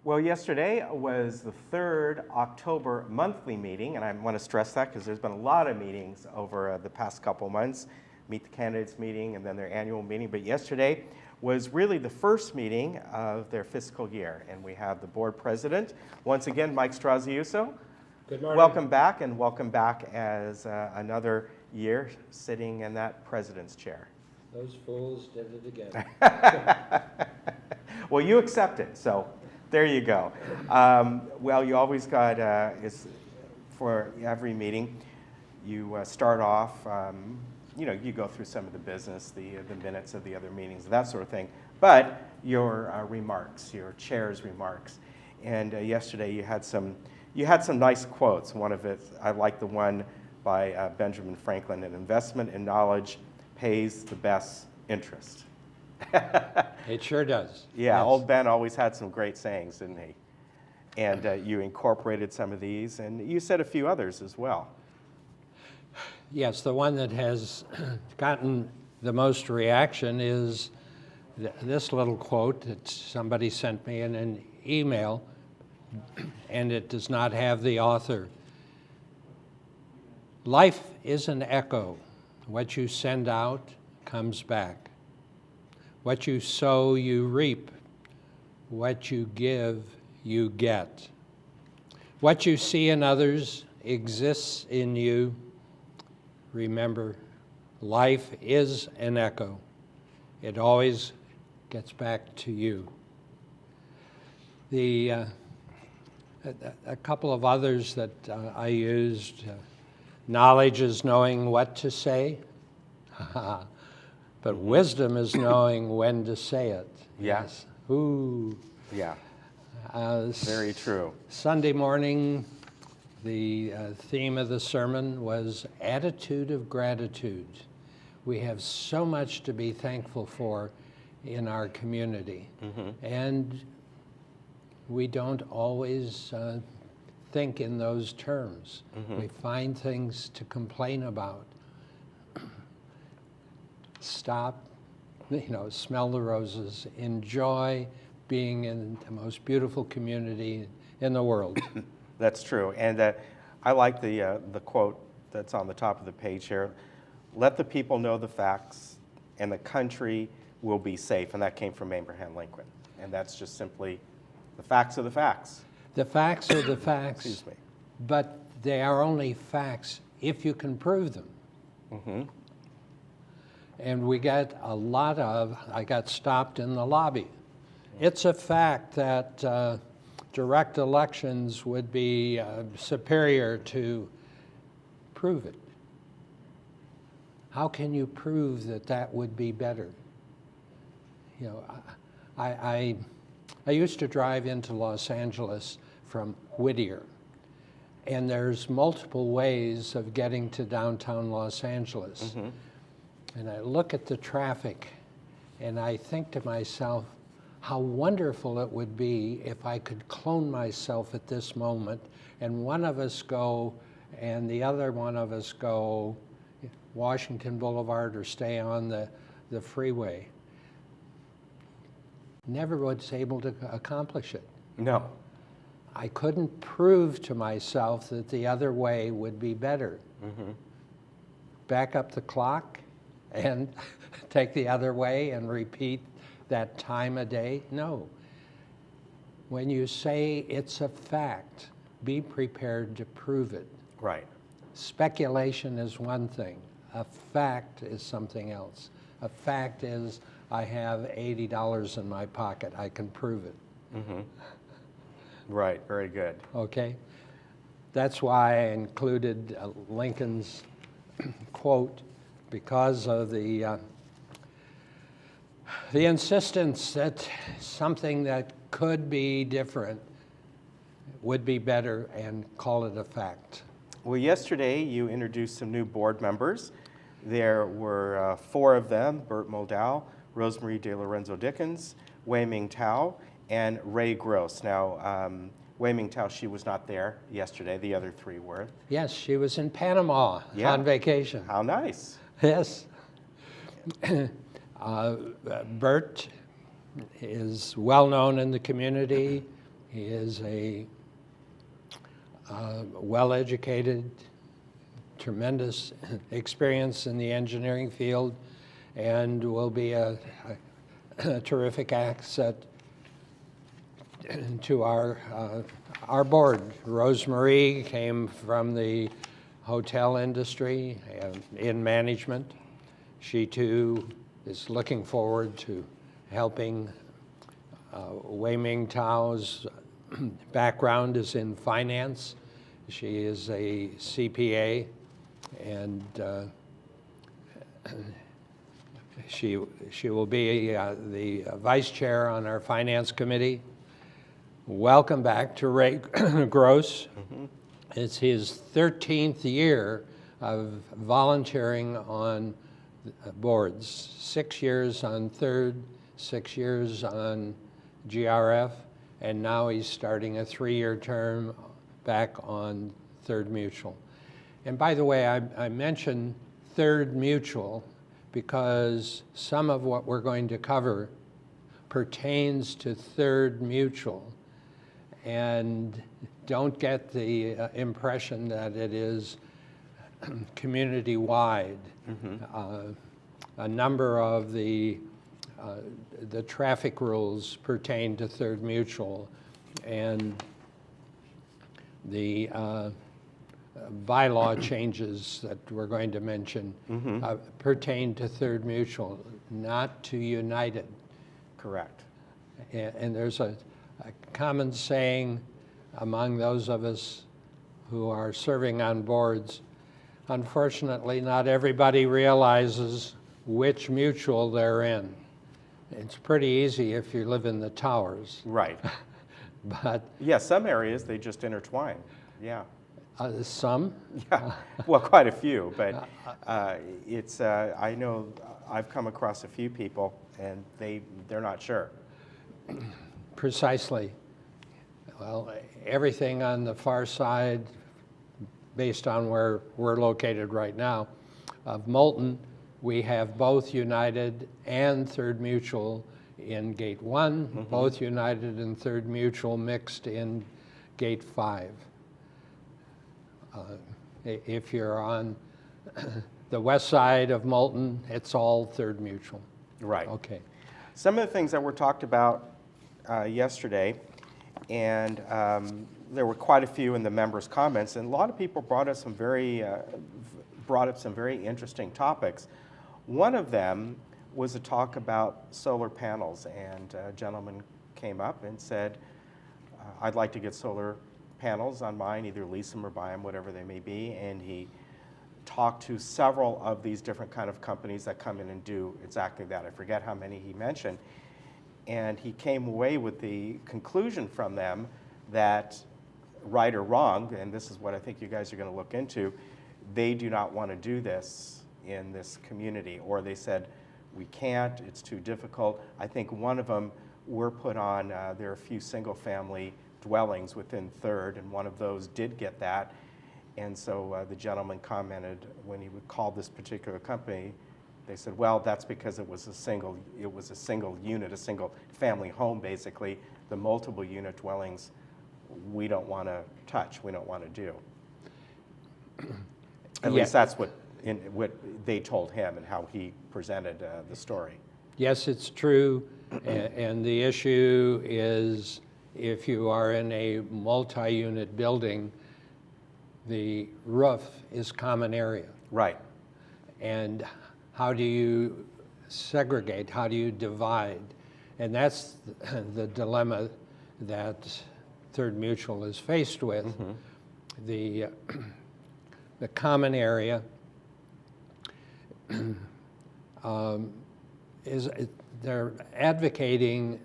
Well, yesterday was the third October monthly meeting, and I want to stress that because there's been a lot of meetings over the past couple months. Meet the Candidates meeting and then their annual meeting, but yesterday was really the first meeting of their fiscal year, and we have the board president, once again, Mike Straziuso. Good morning. Welcome back as another year sitting in that president's chair. Those fools did it again. Well, you accept it, so there you go. Well, you always got, for every meeting, you start off, you go through some of the business, the minutes of the other meetings, that sort of thing, but your remarks, your chair's remarks. And yesterday you had some nice quotes. One of it, I like the one by Benjamin Franklin, an investment in knowledge pays the best interest. It sure does. Yeah, yes. Old Ben always had some great sayings, didn't he? And you incorporated some of these, and you said a few others as well. Yes, the one that has gotten the most reaction is this little quote that somebody sent me in an email, and it does not have the author. Life is an echo. What you send out comes back. What you sow, you reap. What you give, you get. What you see in others exists in you. Remember, life is an echo. It always gets back to you. A couple of others that I used, knowledge is knowing what to say, but wisdom is knowing when to say it. Yeah. Yes. Ooh. Yeah. Very true. Sunday morning, the theme of the sermon was attitude of gratitude. We have so much to be thankful for in our community. Mm-hmm. And we don't always think in those terms. Mm-hmm. We find things to complain about. Stop, smell the roses, enjoy being in the most beautiful community in the world. That's true, and I like the quote that's on the top of the page here. Let the people know the facts, and the country will be safe, and that came from Abraham Lincoln, and that's just simply the facts are the facts. The facts are the facts. Excuse me. But they are only facts if you can prove them. Mm-hmm. And we got I got stopped in the lobby. It's a fact that direct elections would be superior to prove it. How can you prove that would be better? I used to drive into Los Angeles from Whittier, and there's multiple ways of getting to downtown Los Angeles. Mm-hmm. And I look at the traffic, and I think to myself, how wonderful it would be if I could clone myself at this moment, and one of us go, and the other one of us go Washington Boulevard or stay on the freeway. Never was able to accomplish it. No. I couldn't prove to myself that the other way would be better. Mm-hmm. Back up the clock and take the other way and repeat that time a day? No. When you say it's a fact, be prepared to prove it. Right. Speculation is one thing. A fact is something else. A fact is I have $80 in my pocket. I can prove it. Mm-hmm. Right. Very good. Okay. That's why I included Lincoln's quote, because of the insistence that something that could be different would be better, and call it a fact. Well, yesterday you introduced some new board members. There were 4 of them: Bert Moldow, Rosemarie De Lorenzo Dickens, Wei Ming Tao, and Ray Gross. Now, Wei Ming Tao, she was not there yesterday. The other 3 were. Yes, she was in Panama on vacation. How nice. Yes. Bert is well known in the community. He is a well-educated, tremendous experience in the engineering field, and will be a terrific asset to our board. Rosemarie came from the hotel industry in management. She too is looking forward to helping. Wei Ming Tao's background is in finance. She is a CPA, and she will be the vice chair on our finance committee. Welcome back to Ray Gross. Mm-hmm. It's his 13th year of volunteering on boards. 6 years on Third, 6 years on GRF, and now he's starting a 3-year term back on Third Mutual. And by the way, I mentioned Third Mutual because some of what we're going to cover pertains to Third Mutual. And don't get the impression that it is community-wide. Mm-hmm. A number of the traffic rules pertain to Third Mutual, and the bylaw changes that we're going to mention pertain to Third Mutual, not to United. Correct. And there's a common saying among those of us who are serving on boards. Unfortunately, not everybody realizes which mutual they're in. It's pretty easy if you live in the towers. Right. But yeah, some areas they just intertwine. Yeah. Some? Yeah. Well, quite a few, but it's. I know I've come across a few people, and they're not sure. Precisely. Well, everything on the far side, based on where we're located right now, of Moulton, we have both United and Third Mutual in Gate 1, mm-hmm. both United and Third Mutual mixed in Gate 5. If you're on the west side of Moulton, it's all Third Mutual. Right. Okay. Some of the things that were talked about yesterday, and there were quite a few in the members' comments, and a lot of people brought up some very interesting topics. One of them was a talk about solar panels, and a gentleman came up and said, I'd like to get solar panels on mine, either lease them or buy them, whatever they may be, and he talked to several of these different kind of companies that come in and do exactly that. I forget how many he mentioned, and he came away with the conclusion from them that, right or wrong, and this is what I think you guys are going to look into, they do not want to do this in this community, or they said, we can't, it's too difficult. I think one of them were put on, there are a few single-family dwellings within Third, and one of those did get that. And so the gentleman commented when he would call this particular company, they said, well, that's because it was a single unit, a single family home, basically. The multiple unit dwellings, we don't want to touch, we don't want to do. At least that's what they told him and how he presented the story. Yes, it's true, and the issue is if you are in a multi-unit building, the roof is common area. Right. And how do you segregate? How do you divide? And that's the dilemma that Third Mutual is faced with. Mm-hmm. The common area they're advocating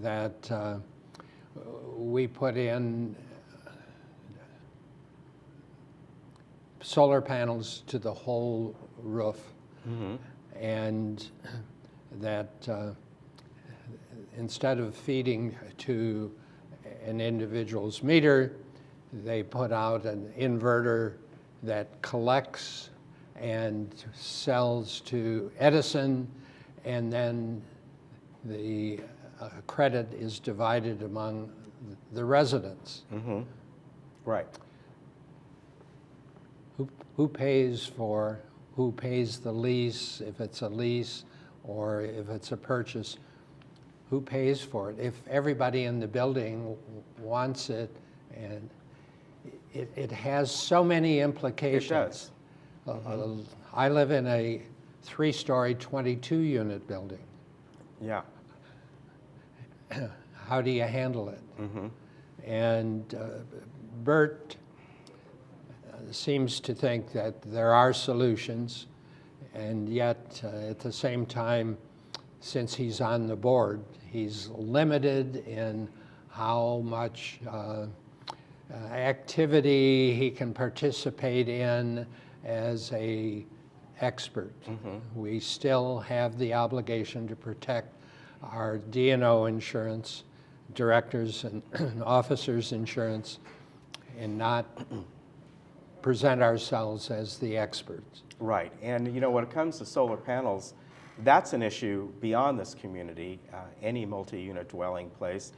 that we put in solar panels to the whole roof, mm-hmm. and that instead of feeding to an individual's meter, they put out an inverter that collects and sells to Edison, and then the credit is divided among the residents. Mm-hmm. Right. Who pays the lease, if it's a lease or if it's a purchase? Who pays for it? If everybody in the building wants it, and it has so many implications. It does. Mm-hmm. I live in a 3-story, 22-unit building. Yeah. How do you handle it? Mm-hmm. And Bert seems to think that there are solutions, and yet at the same time, since he's on the board, he's limited in how much activity he can participate in as a expert. Mm-hmm. We still have the obligation to protect our D&O insurance, directors and officers insurance, and not present ourselves as the experts. Right, and you know, when it comes to solar panels, that's an issue beyond this community, any multi-unit dwelling place.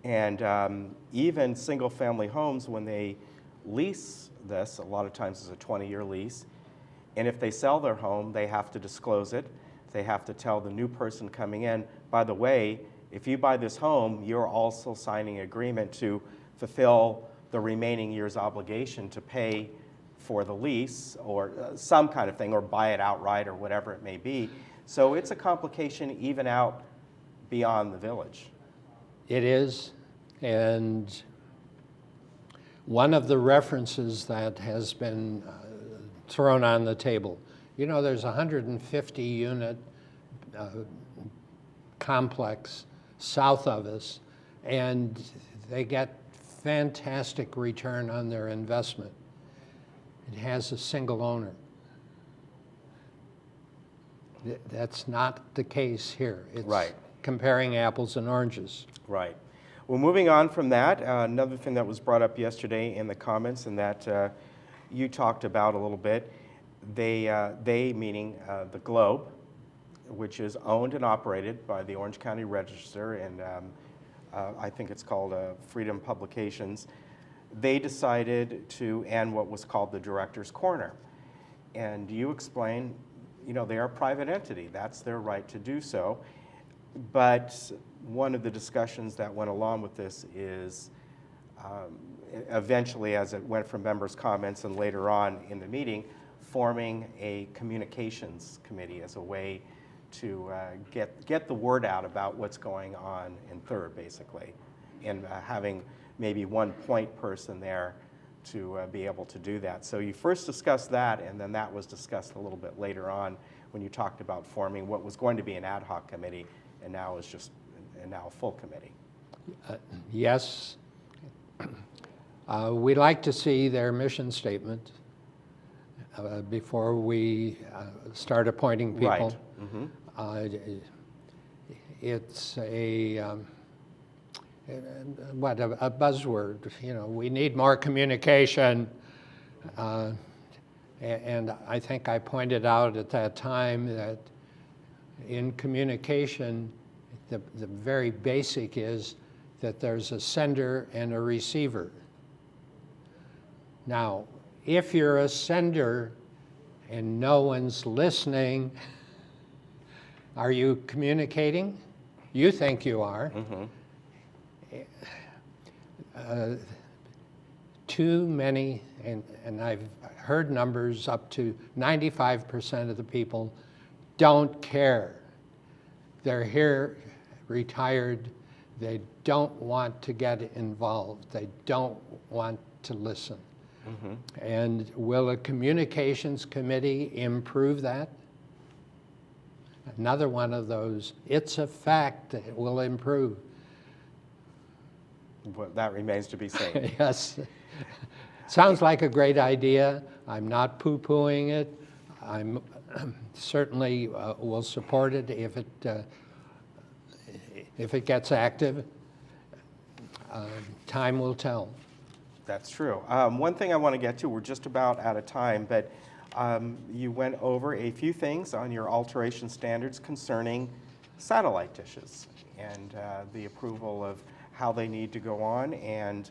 And even single-family homes, when they lease this, a lot of times it's a 20-year lease, and if they sell their home, they have to disclose it. They have to tell the new person coming in, by the way, if you buy this home, you're also signing an agreement to fulfill the remaining year's obligation to pay for the lease or some kind of thing, or buy it outright or whatever it may be. So it's a complication even out beyond the village. It is, and one of the references that has been thrown on the table, you know, there's a 150-unit complex south of us, and they get fantastic return on their investment. It has a single owner. That's not the case here. It's right. Comparing apples and oranges. Right. Well, moving on from that, another thing that was brought up yesterday in the comments and that you talked about a little bit, they meaning the Globe, which is owned and operated by the Orange County Register, and I think it's called Freedom Publications. They decided to end what was called the Director's Corner. And you explain, you know, they are a private entity. That's their right to do so. But one of the discussions that went along with this is eventually, as it went from members' comments and later on in the meeting, forming a communications committee as a way to get the word out about what's going on in Third, basically, and having maybe one point person there to be able to do that. So you first discussed that, and then that was discussed a little bit later on when you talked about forming what was going to be an ad hoc committee, and now is just now a full committee. Yes. We'd like to see their mission statement before we start appointing people. Right. Mm-hmm. It's a buzzword. You know, we need more communication. And I think I pointed out at that time that in communication, the very basic is that there's a sender and a receiver. Now, if you're a sender and no one's listening, are you communicating? You think you are. Mm-hmm. Too many, and I've heard numbers up to 95% of the people don't care. They're here, retired, they don't want to get involved. They don't want to listen. Mm-hmm. And will a communications committee improve that? Another one of those, it's a fact that it will improve. Well, that remains to be seen. Yes. Sounds like a great idea. I'm not poo-pooing it. I'm certainly will support it if it gets active. Time will tell. That's true. One thing I want to get to, we're just about out of time, but you went over a few things on your alteration standards concerning satellite dishes and the approval of how they need to go on, and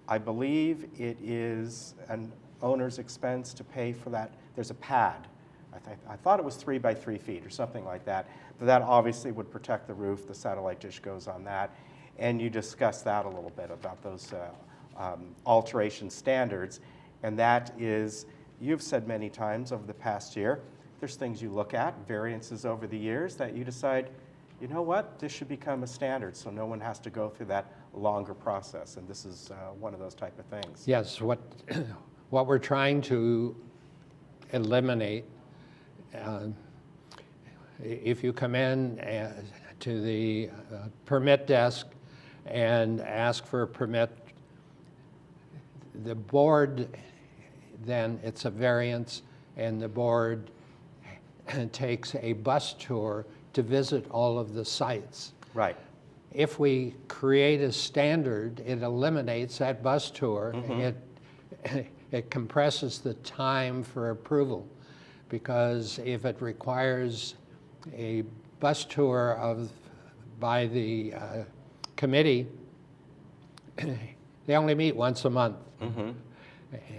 I believe it is an owner's expense to pay for that. There's a pad. I thought it was 3 by 3 feet or something like that, but that obviously would protect the roof. The satellite dish goes on that, and you discuss that a little bit about those alteration standards, and that is, you've said many times over the past year, there's things you look at, variances over the years, that you decide, you know what, this should become a standard so no one has to go through that longer process, and this is one of those type of things. Yes, what we're trying to eliminate, if you come in to the permit desk and ask for a permit, the board, then it's a variance, and the board takes a bus tour to visit all of the sites. Right. If we create a standard, it eliminates that bus tour. It compresses the time for approval, because if it requires a bus tour by the committee, they only meet once a month.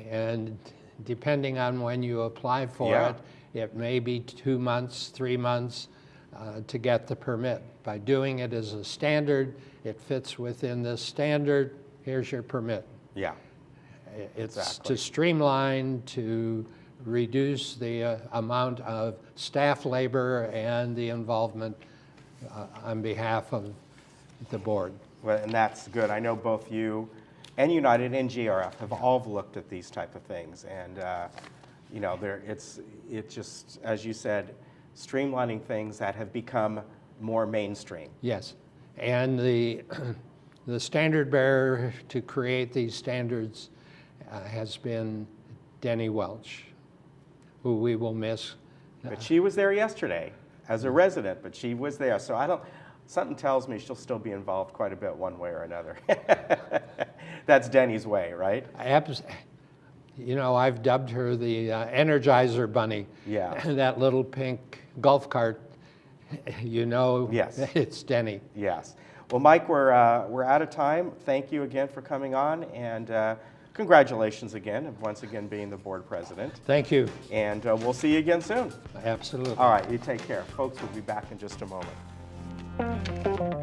And depending on when you apply for it, it may be 2 months, 3 months to get the permit. By doing it as a standard, it fits within this standard, here's your permit. Yeah. It's Exactly. to streamline, to reduce the amount of staff labor and the involvement on behalf of the board. Well, and that's good. I know both you and United and GRF have all looked at these type of things, and you know, it's just, as you said, streamlining things that have become more mainstream. Yes, and the standard bearer to create these standards has been Denny Welch, who we will miss. But she was there yesterday as a resident, but she was there, so something tells me she'll still be involved quite a bit one way or another. That's Denny's way, right? You know, I've dubbed her the Energizer Bunny. Yeah. That little pink golf cart, you know, Yes. It's Denny. Yes. Well, Mike, we're out of time. Thank you again for coming on, and congratulations again, and once again being the board president. Thank you. And we'll see you again soon. Absolutely. All right, you take care. Folks, we'll be back in just a moment.